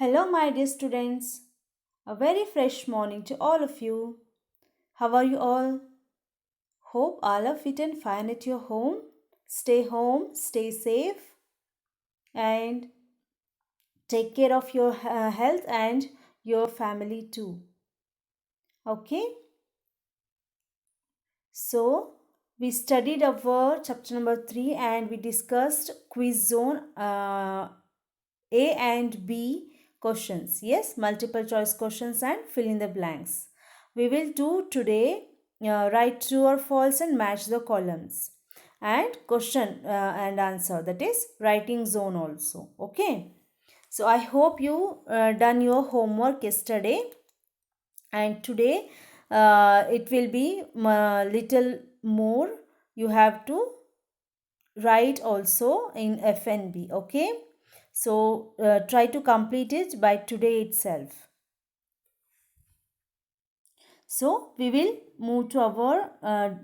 Hello, my dear students. A very fresh morning to all of you. How are you all? Hope all are fit and fine at your home, stay safe, and take care of your health and your family too. Okay, so we studied our chapter number 3 and we discussed quiz zone A and B questions. Yes, multiple choice questions and fill in the blanks. We will do today write true or false and match the columns. And question and answer, that is writing zone also. Okay. So I hope you done your homework yesterday, and today it will be little more. You have to write also in FNB. Okay. So try to complete it by today itself. So we will move to our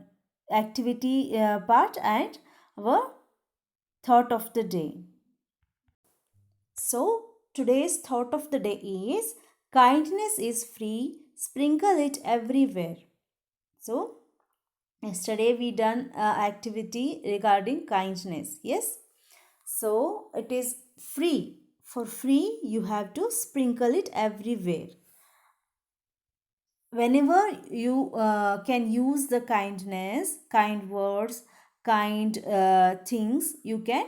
activity part and our thought of the day. So today's thought of the day is kindness is free, sprinkle it everywhere. So yesterday we done activity regarding kindness. Yes. So it is free. For free you have to sprinkle it everywhere. Whenever you can use the kindness, kind words, kind things, you can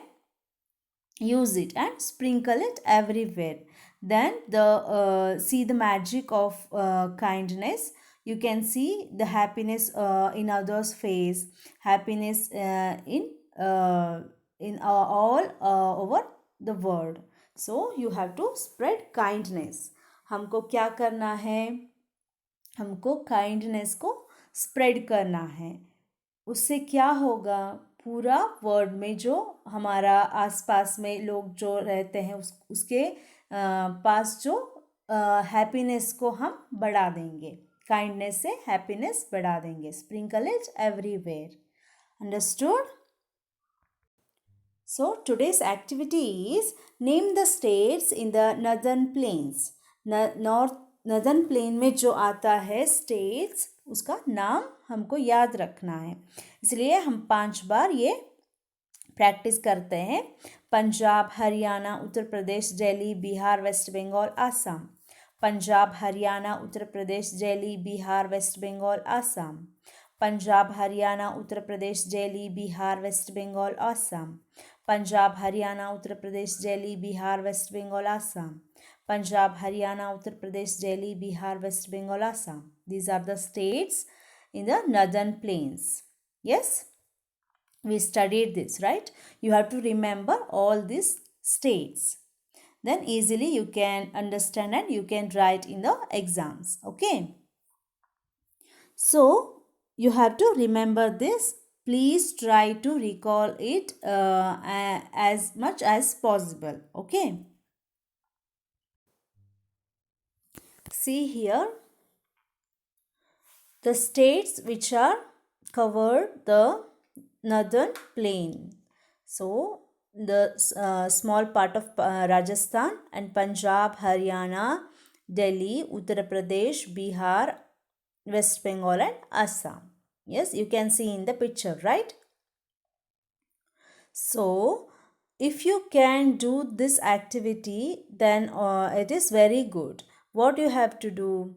use it and sprinkle it everywhere. Then the see the magic of kindness. You can see the happiness in others face, happiness in all over the world. So you have to spread kindness. हमको क्या करना है? हमको kindness को spread करना है. उससे क्या होगा? पूरा वर्ल्ड में जो हमारा आसपास में लोग जो रहते हैं उसके पास जो हैप्पीनेस को हम बढ़ा देंगे. काइंडनेस से हैप्पीनेस बढ़ा देंगे. Sprinkle it everywhere. Understood? So today's activity is name the states in the northern plains. Northern plain में जो आता है स्टेट्स, उसका नाम हमको याद रखना है. इसलिए हम 5 बार ये प्रैक्टिस करते हैं. Punjab, Haryana, Uttar Pradesh, Delhi, Bihar, West Bengal, Assam. Punjab, Haryana, Uttar Pradesh, Delhi, Bihar, West Bengal, Assam. Punjab, Haryana, Uttar Pradesh, Delhi, Bihar, West Bengal, Assam. Punjab, Haryana, Uttar Pradesh, Delhi, Bihar, West Bengal, Assam. Punjab, Haryana, Uttar Pradesh, Delhi, Bihar, West Bengal, Assam. These are the states in the northern plains. Yes, we studied this, right? You have to remember all these states. Then easily you can understand and you can write in the exams. Okay. So you have to remember this. Please try to recall it as much as possible. Okay. See here, the states which are covered the northern plain. So the small part of Rajasthan and Punjab, Haryana, Delhi, Uttar Pradesh, Bihar, West Bengal and Assam. Yes, you can see in the picture, right? So if you can do this activity, then it is very good. What you have to do?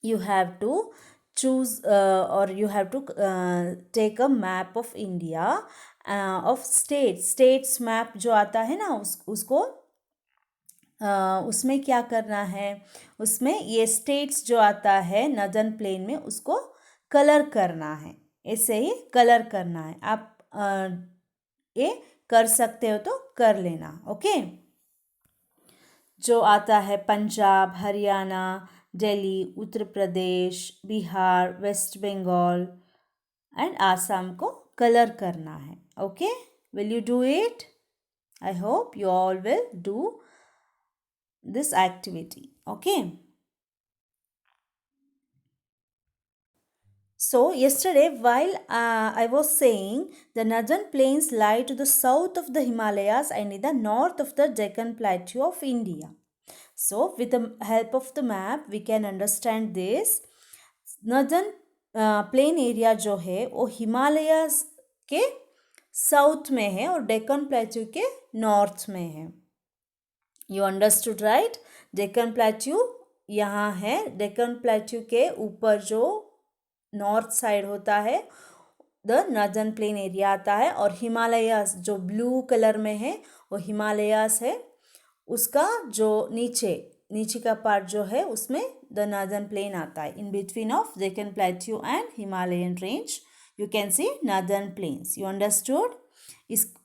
You have to choose or you have to take a map of India of states map जो आता है ना उसको उसमें क्या करना है? उसमें ये स्टेट्स जो आता है नॉर्दर्न प्लेन में उसको कलर करना है. ऐसे ही कलर करना है. आप ये कर सकते हो तो कर लेना. ओके. जो आता है पंजाब, हरियाणा, दिल्ली, उत्तर प्रदेश, बिहार, वेस्ट बंगाल एंड आसाम को कलर करना है. Okay. Will you do it? I hope you all will do this activity. Okay. So yesterday while I was saying the northern plains lie to the south of the Himalayas and in the north of the Deccan Plateau of India. So with the help of the map we can understand this. Northern plain area जो है वो Himalayas के south में है और Deccan plateau के north में है. You understood right. Deccan plateau यहाँ है. डेक्कन प्लेट्यू के ऊपर जो नॉर्थ साइड होता है द नर्दर्न प्लेन एरिया आता है, और हिमालयास जो ब्लू कलर में है वो हिमालयास है. उसका जो नीचे का पार्ट जो है उसमें द नर्दर्न प्लेन आता है. In between of Deccan plateau and Himalayan range you can see northern plains. You understood.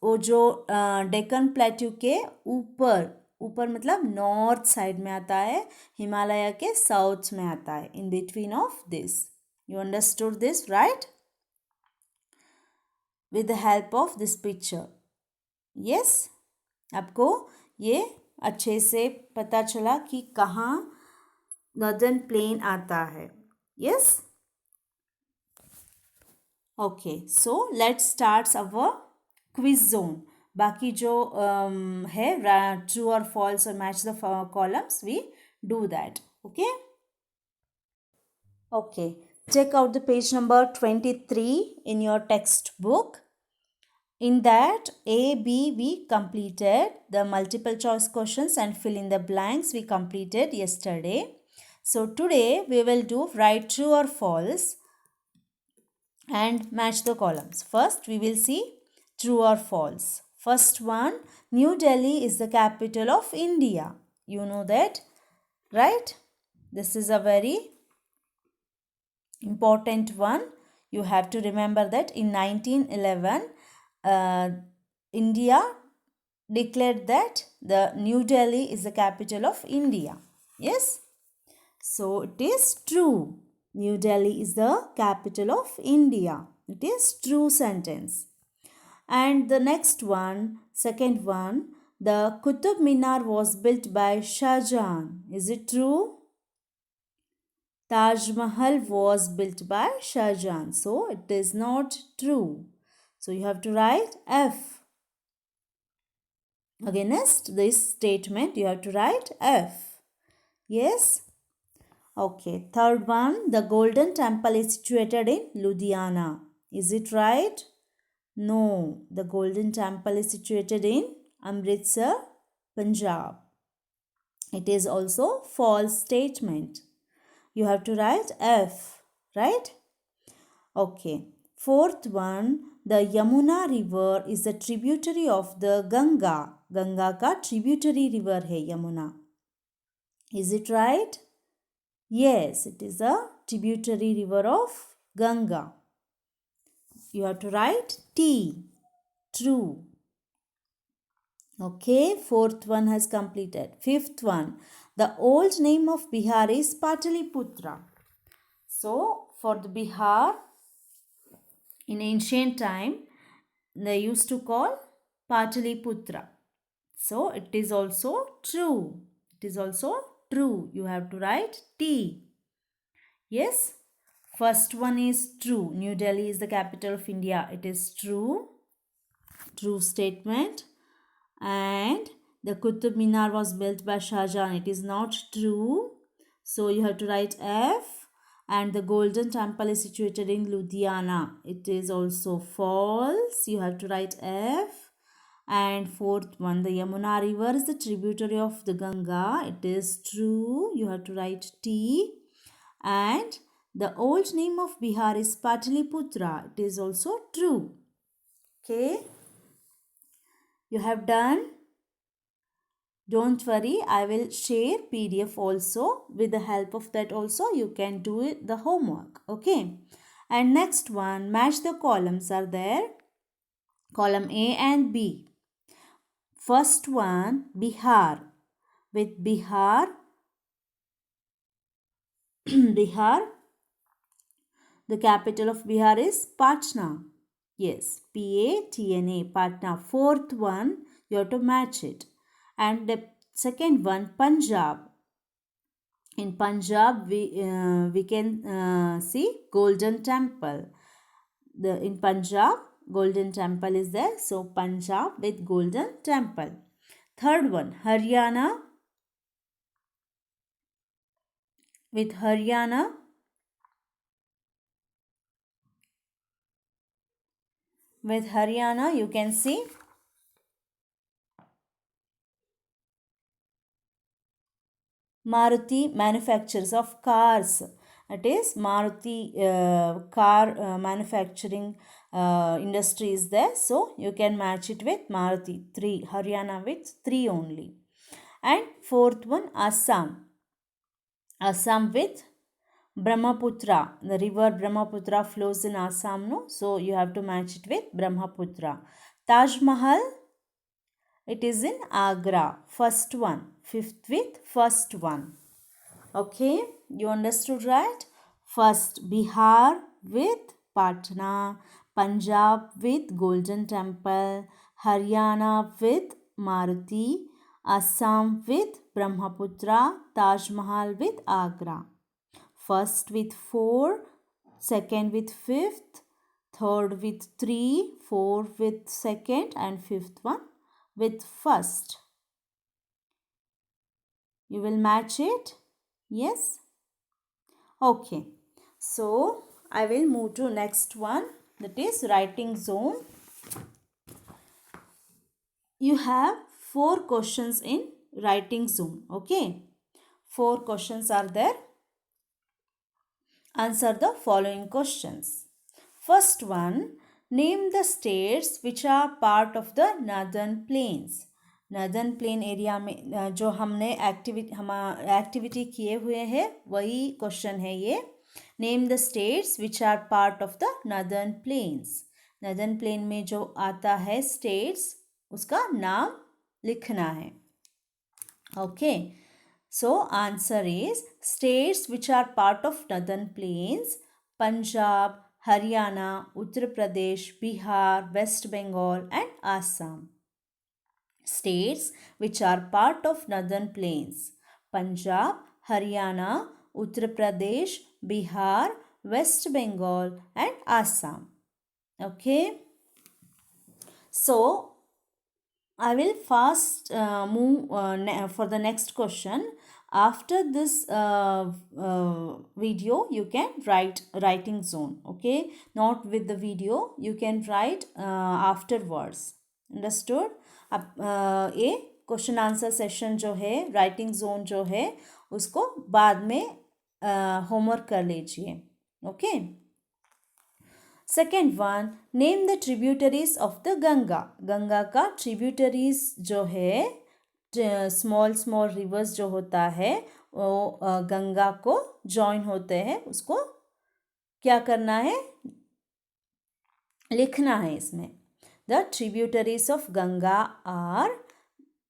वो जो डेक्कन प्लेट्यू के ऊपर मतलब नॉर्थ साइड में आता है, हिमालय के साउथ में आता है. In between of this. You understood this right with the help of this picture. Yes, आपको ये अच्छे से पता चला कि कहाँ नर्दर्न प्लेन आता है. Yes, okay. So let's start our quiz zone. बाकी जो है ट्रू और फॉल्स और match the columns we do that. Okay. Okay, check out the page number 23 in your textbook. In that A, B we completed the multiple choice questions and fill in the blanks we completed yesterday. So today we will do write true or false and match the columns. First we will see true or false. First one, New Delhi is the capital of India. You know that, right? This is a very important one. You have to remember that in 1911 India declared that the New Delhi is the capital of India. Yes, so it is true. New Delhi is the capital of India. It is true sentence. And the next one, second one, the Qutub Minar was built by Shah Jahan. Is it true? Taj Mahal was built by Shah Jahan. So it is not true. So you have to write F. Against this statement, you have to write F. Yes? Okay. Third one, the Golden Temple is situated in Ludhiana. Is it right? No. The Golden Temple is situated in Amritsar, Punjab. It is also false statement. You have to write F. Right? Okay. Fourth one, the Yamuna river is a tributary of the Ganga. Ganga का tributary river है Yamuna. Is it right? Yes, it is a tributary river of Ganga. You have to write T. True. Okay, fourth one has completed. Fifth one, the old name of Bihar is Pataliputra. So, for the Bihar, in ancient time, they used to call Pataliputra. So, it is also true. It is also true. You have to write T. Yes. First one is true. New Delhi is the capital of India. It is true. True statement. And the Qutub Minar was built by Shah Jahan. It is not true. So, you have to write F. And the Golden Temple is situated in Ludhiana. It is also false. You have to write F. And fourth one, the Yamuna river is the tributary of the Ganga. It is true. You have to write T. And the old name of Bihar is Pataliputra. It is also true. Okay. You have done. Don't worry, I will share PDF also. With the help of that also, you can do it, the homework. Okay. And next one, match the columns are there. Column A and B. First one, Bihar. With Bihar, Bihar, the capital of Bihar is Patna. Yes, P-A-T-N-A, Patna. Fourth one, you have to match it. And the second one, Punjab. In Punjab, we can see Golden Temple. In Punjab, Golden Temple is there. So, Punjab with Golden Temple. Third one, Haryana. with Haryana, you can see Maruti manufacturers of cars. It is Maruti car manufacturing industry is there. So you can match it with Maruti 3. Haryana with 3 only. And fourth one, Assam. Assam with Brahmaputra. The river Brahmaputra flows in Assam, no? So you have to match it with Brahmaputra. Taj Mahal, it is in Agra. First one. Fifth with first one. Okay, you understood, right? First, Bihar with Patna, Punjab with Golden Temple, Haryana with Maruti, Assam with Brahmaputra, Taj Mahal with Agra. First with 4, second with fifth, third with 3, fourth with second, and fifth one with first. You will match it? Yes? Okay. So, I will move to next one, that is writing zone. You have 4 questions in writing zone. Okay. 4 questions are there. Answer the following questions. First one, name the states which are part of the northern plains. Northern plain area में जो हमने activity किए हुए हैं वही question है ये. Name the states which are part of the northern plains. Northern plain में जो आता है स्टेट्स उसका नाम लिखना है. Okay, so answer is states which are part of northern plains: Punjab, Haryana, Uttar Pradesh, Bihar, West Bengal and Assam. States which are part of northern plains: Punjab, Haryana, Uttar Pradesh, Bihar, West Bengal and Assam. Okay, so I will fast move for the next question. After this video you can write writing zone. Okay, not with the video, you can write afterwards. Understood? अब ये question answer session जो है, writing zone जो है, उसको बाद में homework कर लीजिए. Okay. Second one, name the tributaries of the Ganga. Ganga का ट्रिब्यूटरीज जो है, स्मॉल स्मॉल रिवर्स जो होता है वो गंगा को जॉइन होते हैं, उसको क्या करना है, लिखना है इसमें. The tributaries of Ganga are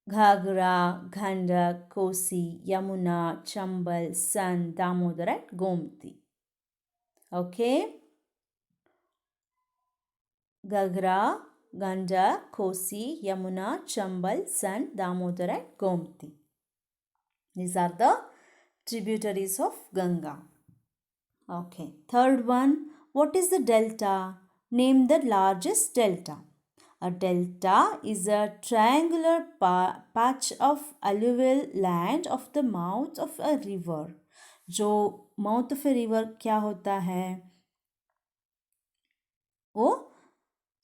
Ghagra, Ghandak, Kosi, Yamuna, Chambal, Son, Damodar and Gomti. Okay. Ghagra, Ghandak, Kosi, Yamuna, Chambal, Son, Damodar and Gomti. These are the tributaries of Ganga. Okay. Third one, what is the delta? Name the largest delta. A delta is a triangular patch of alluvial land of the mouth of a river. जो mouth of a river क्या होता है, वो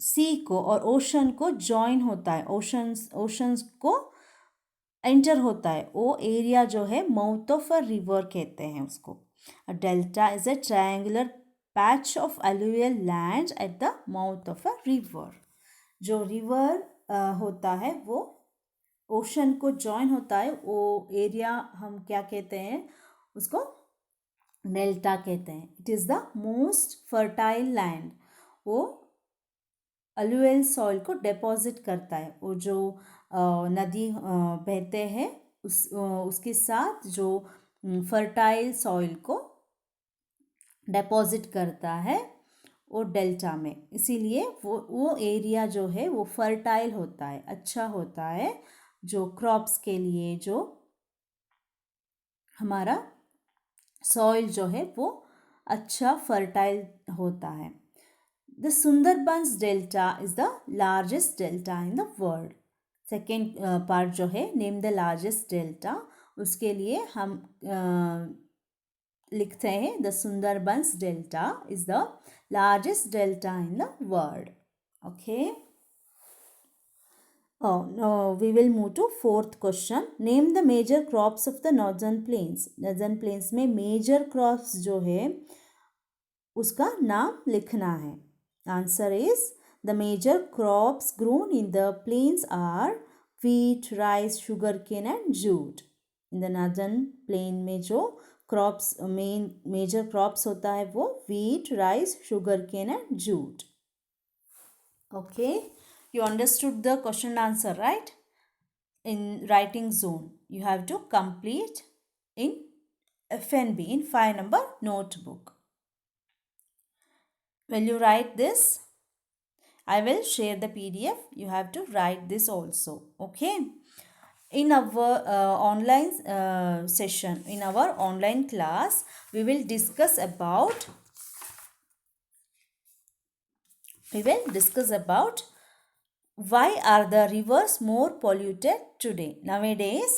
सी को और ocean को join होता है, ओशंस को एंटर होता है, वो एरिया जो है माउथ ऑफ अ रिवर कहते हैं उसको. A delta is a triangular patch of alluvial land at the mouth of a river. जो रिवर होता है वो ओशन को जॉइन होता है, वो एरिया हम क्या कहते हैं, उसको डेल्टा कहते हैं. It is the most fertile land. वो अलुएल सॉइल को डिपॉजिट करता है. वो जो नदी बहते हैं उसके साथ जो फर्टाइल सॉइल को डिपॉजिट करता है वो डेल्टा में. इसीलिए वो एरिया जो है वो फर्टाइल होता है, अच्छा होता है जो क्रॉप्स के लिए. जो हमारा सॉइल जो है वो अच्छा फर्टाइल होता है. The Sundarbans delta is the largest delta in the world. Second part जो है नेम द लार्जेस्ट डेल्टा, उसके लिए हम लिखते हैं the Sundarbans delta is the largest delta in the world. Okay. Oh, no, we will move to fourth question. Name the major crops of the northern plains. Northern plains में major crops जो है उसका नाम लिखना है. Answer is the major crops grown in the plains are wheat, rice, sugarcane and jute. In the northern plain में जो crops major crops होता है वो wheat, rice, sugarcane and jute. Okay. You understood the question and answer, right? In writing zone, you have to complete in FNB in 5 number notebook. Will you write this? I will share the PDF. You have to write this also. Okay. In our online session, in our online class, we will discuss about why are the rivers more polluted today? Nowadays,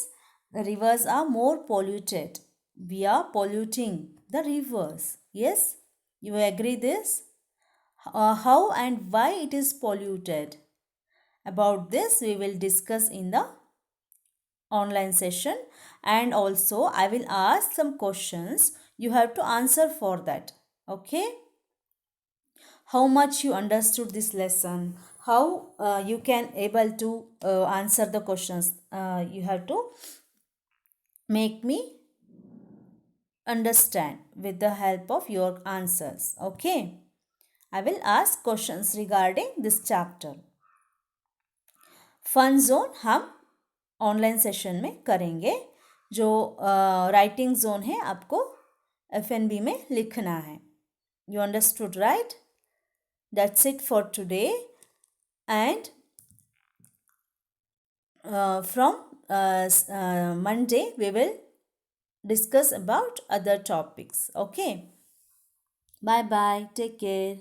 the rivers are more polluted. We are polluting the rivers. Yes, you agree this? How and why it is polluted? About this, we will discuss in the online session, and also I will ask some questions. You have to answer for that. Okay? How much you understood this lesson, how you can able to answer the questions, you have to make me understand with the help of your answers. Okay, I will ask questions regarding this chapter. Fun zone हम online session में करेंगे. जो writing zone है आपको FNB में लिखना है. You understood, right? That's it for today, and from Monday we will discuss about other topics. Okay, bye bye, take care.